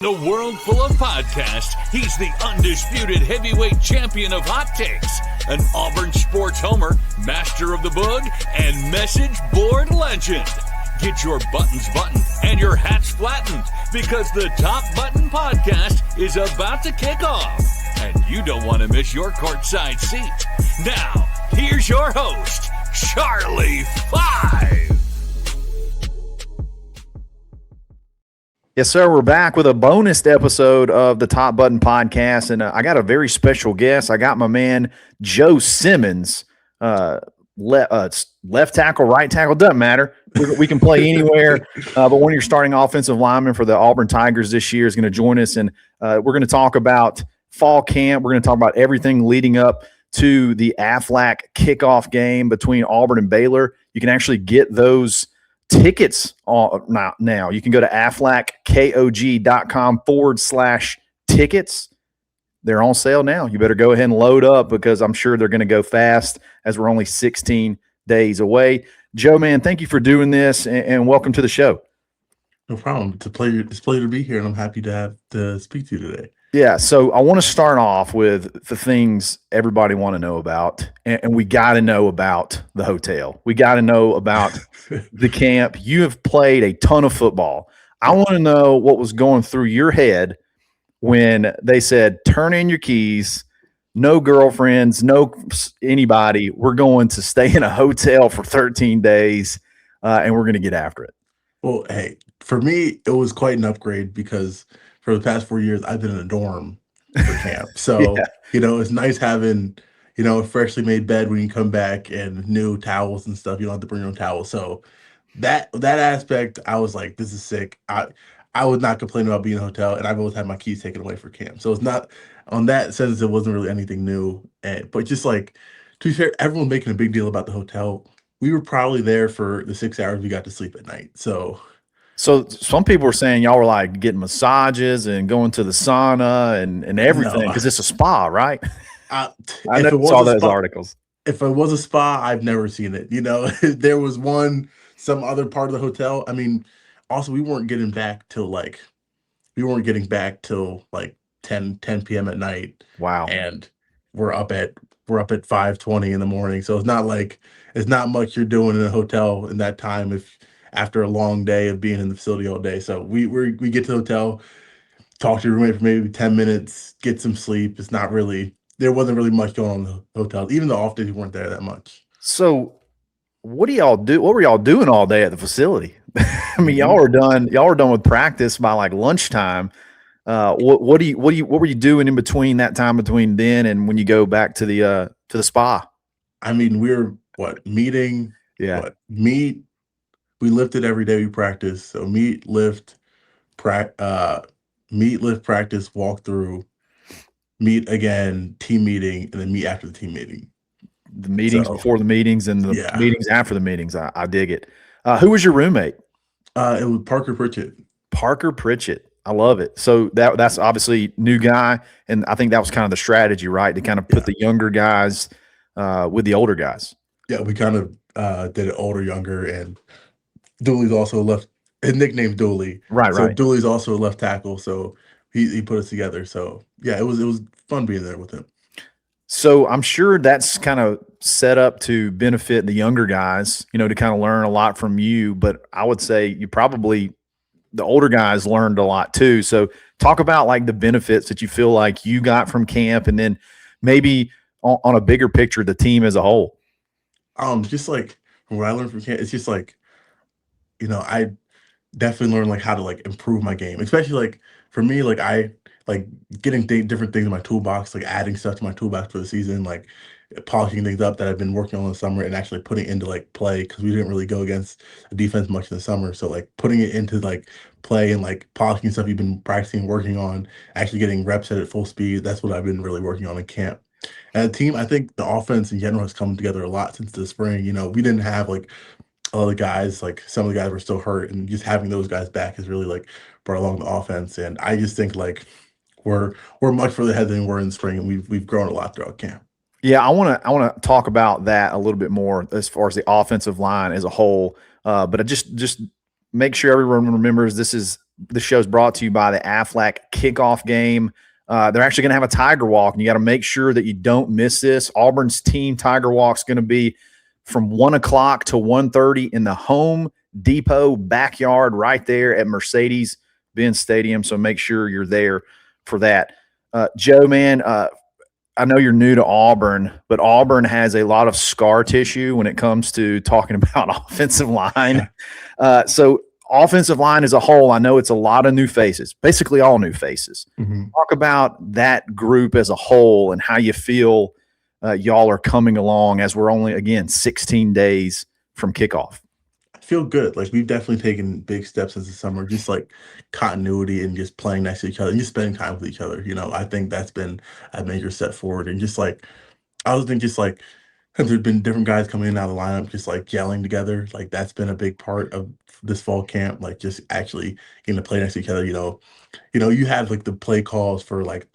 In a world full of podcasts, he's the undisputed heavyweight champion of hot takes, an Auburn sports homer, master of the boog, and message board legend. Get your buttons buttoned and your hats flattened because the Top Button Podcast is about to kick off, and you don't want to miss your courtside seat. Now, here's your host, Charlie Five. Yes, sir. We're back with a bonus episode of the Top Button Podcast, and I got a very special guest. I got my man, Jo Simmons, left tackle, right tackle, doesn't matter. We can play anywhere, but one of your starting offensive linemen for the Auburn Tigers this year is going to join us, and we're going to talk about fall camp. We're going to talk about everything leading up to the Aflac Kickoff Game between Auburn and Baylor. You can actually get those tickets now. You can go to aflackog.com/tickets. They're on sale now. You better go ahead and load up because I'm sure they're going to go fast as we're only 16 days away. Joe, man, thank you for doing this and welcome to the show. No problem. It's a pleasure to be here, and I'm happy to speak to you today. Yeah, so I want to start off with the things everybody want to know about, and we got to know about the hotel. We got to know about the camp. You have played a ton of football. I want to know what was going through your head when they said, turn in your keys, no girlfriends, no anybody. We're going to stay in a hotel for 13 days, and we're going to get after it. Well, hey, for me, it was quite an upgrade because – for the past 4 years, I've been in a dorm for camp. So, it's nice having, a freshly made bed when you come back and new towels and stuff. You don't have to bring your own towels. So that aspect, I was like, this is sick. I would not complain about being in a hotel, and I've always had my keys taken away for camp. So it's not, on that sense, it wasn't really anything new. But just like, to be fair, everyone's making a big deal about the hotel. We were probably there for the 6 hours we got to sleep at night. So some people were saying y'all were like getting massages and going to the sauna and everything because it's a spa, right? I never saw those articles. If it was a spa, I've never seen it. There was some other part of the hotel. I mean, also we weren't getting back till like 10 p.m. at night. Wow. And we're up at 5:20 in the morning. So it's not much you're doing in a hotel in that time after a long day of being in the facility all day. So we get to the hotel, talk to your roommate for maybe 10 minutes, get some sleep. There wasn't really much going on in the hotel. Even the off days, we weren't there that much. So what do y'all do? What were y'all doing all day at the facility? I mean, y'all were done with practice by like lunchtime. What were you doing in between that time between then and when you go back to the spa? I mean, we were meeting? Yeah. Meet. We lifted every day we practiced. So meet, lift, practice, walk through, meet again, team meeting, and then meet after the team meeting. The meetings before the meetings and the meetings after the meetings. I dig it. Who was your roommate? It was Parker Pritchett. Parker Pritchett. I love it. So that's obviously new guy, and I think that was kind of the strategy, right? To kind of put the younger guys with the older guys. Yeah, we kind of did it older, younger, and Dooley's also his nickname's Dooley. Right. Dooley's also a left tackle, so he put us together. So yeah, it was fun being there with him. So I'm sure that's kind of set up to benefit the younger guys, to kind of learn a lot from you. But I would say the older guys learned a lot too. So talk about like the benefits that you feel like you got from camp, and then maybe on a bigger picture, the team as a whole. Just like from what I learned from camp, it's just like, I definitely learned like how to like improve my game, especially like for me, like I like getting different things in my toolbox, like adding stuff to my toolbox for the season, like polishing things up that I've been working on in the summer and actually putting into like play because we didn't really go against the defense much in the summer. So like putting it into like play and like polishing stuff you've been practicing, working on, actually getting reps at full speed. That's what I've been really working on in camp. And the team, I think the offense in general has come together a lot since the spring. We didn't have like all the guys, like some of the guys were still hurt, and just having those guys back has really like brought along the offense. And I just think like we're much further ahead than we were in the spring, and we've grown a lot throughout camp. Yeah, I want to talk about that a little bit more as far as the offensive line as a whole. But I just make sure everyone remembers this is The show's brought to you by the Aflac Kickoff Game. They're actually going to have a Tiger Walk, and you got to make sure that you don't miss this. Auburn's team Tiger Walk's going to be from 1 o'clock to 1:30 in the Home Depot backyard right there at Mercedes-Benz Stadium. So make sure you're there for that. Joe, man, I know you're new to Auburn, but Auburn has a lot of scar tissue when it comes to talking about offensive line. So offensive line as a whole, I know it's a lot of new faces, basically all new faces. Mm-hmm. Talk about that group as a whole and how you feel y'all are coming along as we're only, again, 16 days from kickoff. I feel good. Like, we've definitely taken big steps since the summer, just like continuity and just playing next to each other and just spending time with each other. I think that's been a major step forward. And just like, I was thinking, just like, there's been different guys coming in and out of the lineup, just like gelling together. Like, that's been a big part of this fall camp. Like, just actually getting to play next to each other. You have like the play calls for like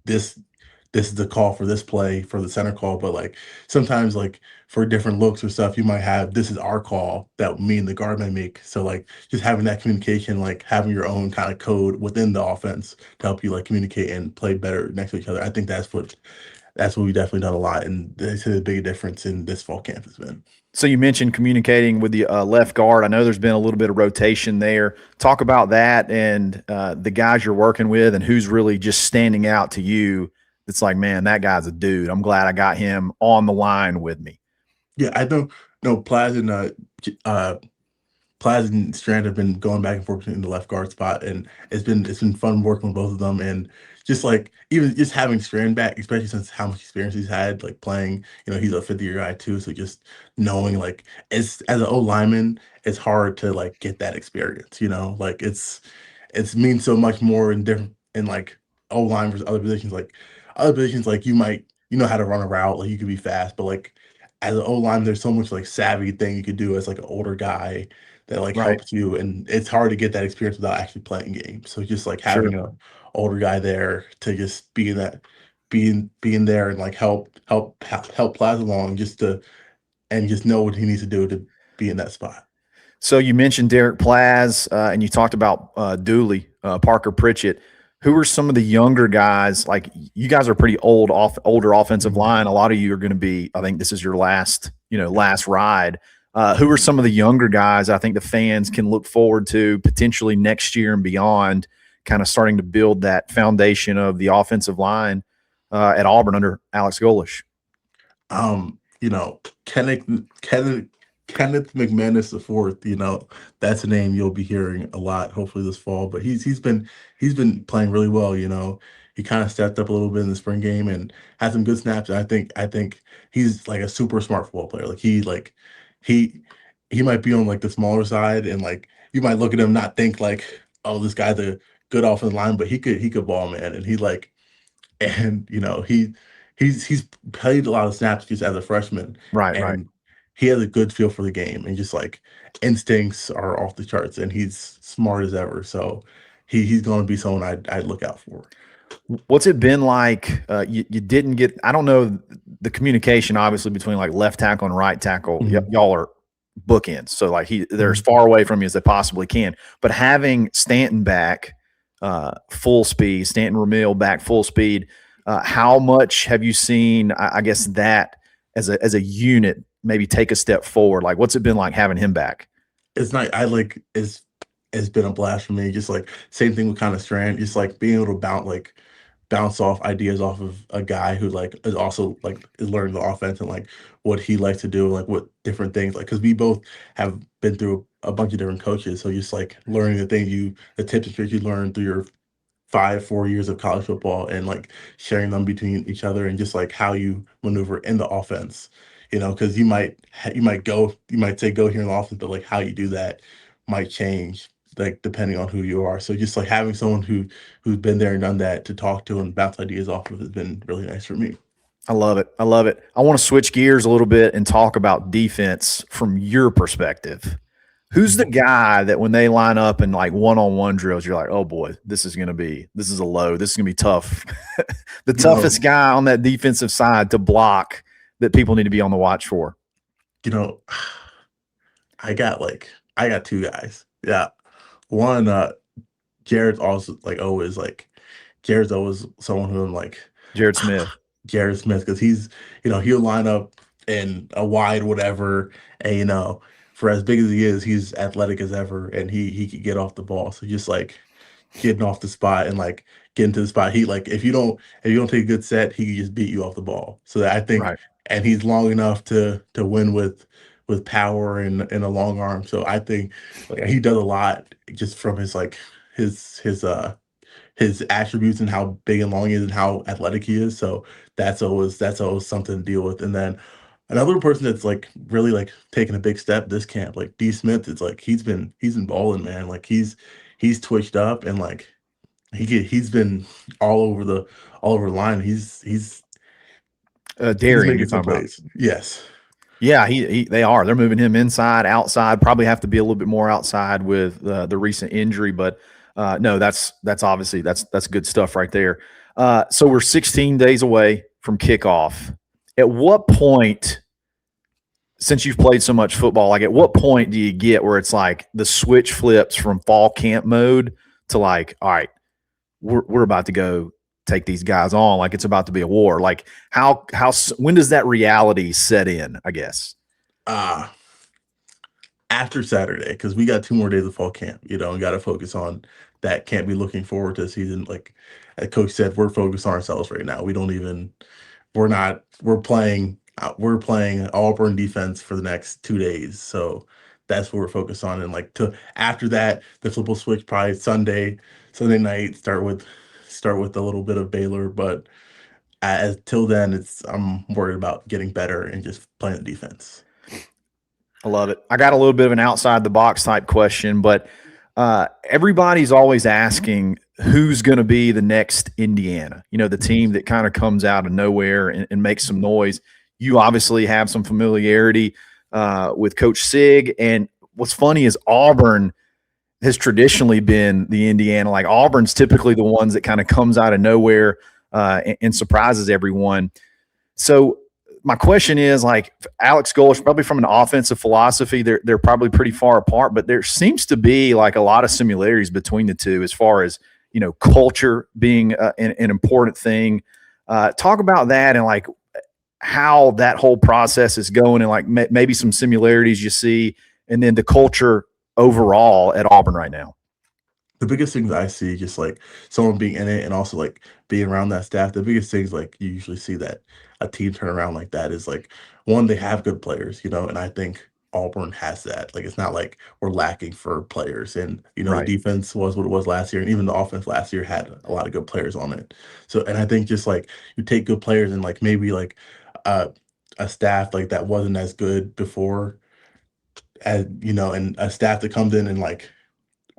this is the call for this play for the center call, but like sometimes like for different looks or stuff, you might have this is our call that me and the guard may make. So like just having that communication, like having your own kind of code within the offense to help you like communicate and play better next to each other. I think that's what we've definitely done a lot, and that's a big difference in this fall camp has been. So you mentioned communicating with the left guard. I know there's been a little bit of rotation there. Talk about that and the guys you're working with and who's really just standing out to you. It's like, man, that guy's a dude. I'm glad I got him on the line with me. Yeah, I don't know. Plaz and Strand have been going back and forth in the left guard spot, and it's been fun working with both of them. And just like even just having Strand back, especially since how much experience he's had, like playing, he's a 50-year guy too. So just knowing like as an O lineman, it's hard to like get that experience. Like it's means so much more in different in like O line versus other positions. Like you might how to run a route, like you could be fast, but like as an O line, there's so much like savvy thing you could do as like an older guy that like Right. helps you, and it's hard to get that experience without actually playing games. So just like having a older guy there to just being there and like help Plaz along just know what he needs to do to be in that spot. So you mentioned Derek Plaz, and you talked about Dooley, Parker Pritchett. Who are some of the younger guys? Like, you guys are pretty older offensive line. A lot of you are going to be, I think this is your last ride. Who are some of the younger guys I think the fans can look forward to potentially next year and beyond, kind of starting to build that foundation of the offensive line at Auburn under Alex Golesh? Kenneth McManus IV, that's a name you'll be hearing a lot, hopefully this fall. But he's been playing really well. He kind of stepped up a little bit in the spring game and had some good snaps. And I think he's like a super smart football player. Like he might be on like the smaller side, and like you might look at him not think like, oh, this guy's a good offensive line, but he could ball, man. And he's played a lot of snaps just as a freshman. Right. He has a good feel for the game, and just like instincts are off the charts, and he's smart as ever. So he's going to be someone I'd look out for. What's it been like? You didn't get, I don't know, the communication obviously between like left tackle and right tackle. Mm-hmm. Y'all are bookends. So like they're as far away from you as they possibly can. But having Stanton back full speed, Stanton Ramil back full speed, how much have you seen, I guess, that as a unit maybe take a step forward? Like, what's it been like having him back? It's not, it's been a blast for me. Just like same thing with kind of Strand, just like being able to bounce off ideas off of a guy who like is also like is learning the offense and like what he likes to do, like what different things, like because we both have been through a bunch of different coaches. So just like learning the tips and tricks you learn through your 4 years of college football, and like sharing them between each other, and just like how you maneuver in the offense. Because you might say go here in the offense, but like how you do that might change, like depending on who you are. So just like having someone who's been there and done that to talk to and bounce ideas off of has been really nice for me. I love it. I want to switch gears a little bit and talk about defense from your perspective. Who's the guy that when they line up in like one-on-one drills, you're like, oh boy, this is going to be tough. The toughest guy on that defensive side to block that people need to be on the watch for? I got two guys. Yeah. one, Jared's also Jared's always someone who I'm like Jared Smith. Jared Smith, because he's, he'll line up in a wide whatever, and for as big as he is, he's athletic as ever, and he could get off the ball. So just like getting off the spot and like getting to the spot, he like if you don't take a good set, he can just beat you off the ball. So that I think, Right. and he's long enough to win with power and a long arm. So I think like he does a lot just from his like his attributes and how big and long he is and how athletic he is. So that's always something to deal with. And then another person that's like really like taking a big step this camp, like D Smith, it's like he's been balling, man. Like he's twitched up, and like he's been all over the line. He's Darian, making you're some talking about. plays. Yes. Yeah, they are. They're moving him inside, outside. Probably have to be a little bit more outside with the recent injury, but no, that's obviously that's good stuff right there. So we're 16 days away from kickoff. At what point, since you've played so much football, like at what point do you get where it's like the switch flips from fall camp mode to like, all right, we're about to go take these guys on, like it's about to be a war? Like how when does that reality set in, I guess? After Saturday, because we got 2 more days of fall camp, and got to focus on that. Can't be looking forward to the season. Like Coach said, we're focused on ourselves right now. We're playing Auburn defense for the next 2 days. So that's what we're focused on. And like after that, the flip will switch probably Sunday night, start with a little bit of Baylor, but till then I'm worried about getting better and just playing the defense. I love it. I got a little bit of an outside the box type question, but everybody's always asking who's going to be the next Indiana, the team that kind of comes out of nowhere and makes some noise. You obviously have some familiarity with Coach Sig. And what's funny is Auburn has traditionally been the Indiana. Like Auburn's typically the ones that kind of comes out of nowhere and surprises everyone. So my question is, like, Alex Golesh, probably from an offensive philosophy, they're probably pretty far apart, but there seems to be like a lot of similarities between the two as far as, culture being an important thing. Talk about that and like how that whole process is going, and like maybe some similarities you see, and then the culture overall at Auburn right now. The biggest things I see, just like someone being in it and also like being around that staff, the biggest things like you usually see that a team turn around like that is like, one, they have good players, and I think Auburn has that. Like it's not like we're lacking for players, and Right. The defense was what it was last year, and even the offense last year had a lot of good players on it. So, and I think just like you take good players and like maybe like a staff like that wasn't as good before, and a staff that comes in and like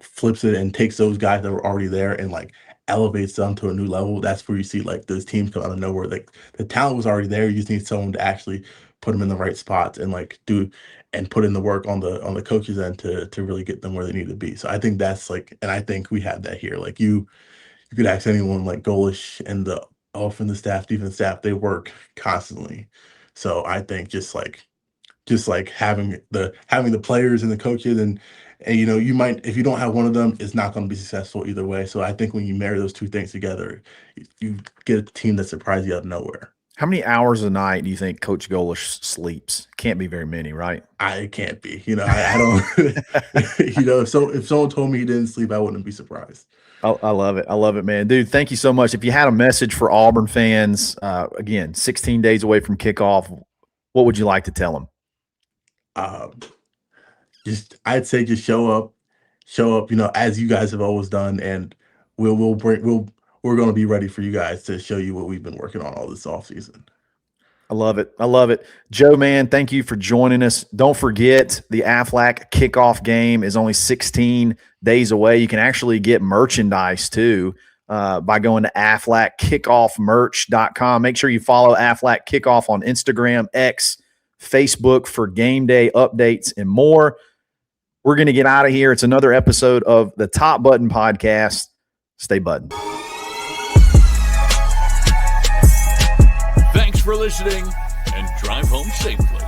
flips it and takes those guys that were already there and like elevates them to a new level. That's where you see like those teams come out of nowhere. Like the talent was already there. You just need someone to actually put them in the right spots and like do and put in the work on the coaches end to really get them where they need to be. So I think that's like, and I think we have that here. Like you could ask anyone, like Golesh and the offensive staff, defense staff, they work constantly. So I think just like having the players and the coaches and you might, if you don't have one of them, it's not going to be successful either way. So I think when you marry those two things together, you get a team that surprises you out of nowhere. How many hours a night do you think Coach Golesh sleeps? Can't be very many, right? I can't be. I don't. If someone told me he didn't sleep, I wouldn't be surprised. I love it. I love it, man. Dude, thank you so much. If you had a message for Auburn fans, again, 16 days away from kickoff, what would you like to tell them? I'd say just show up, as you guys have always done, and we're going to be ready for you guys to show you what we've been working on all this offseason. I love it. I love it. Joe, man, thank you for joining us. Don't forget, the Aflac Kickoff Game is only 16 days away. You can actually get merchandise too by going to aflackickoffmerch.com. Make sure you follow Aflac Kickoff on Instagram, X, Facebook for game day updates and more. We're going to get out of here. It's another episode of the Top Button Podcast. Stay buttoned. Thanks for listening, and drive home safely.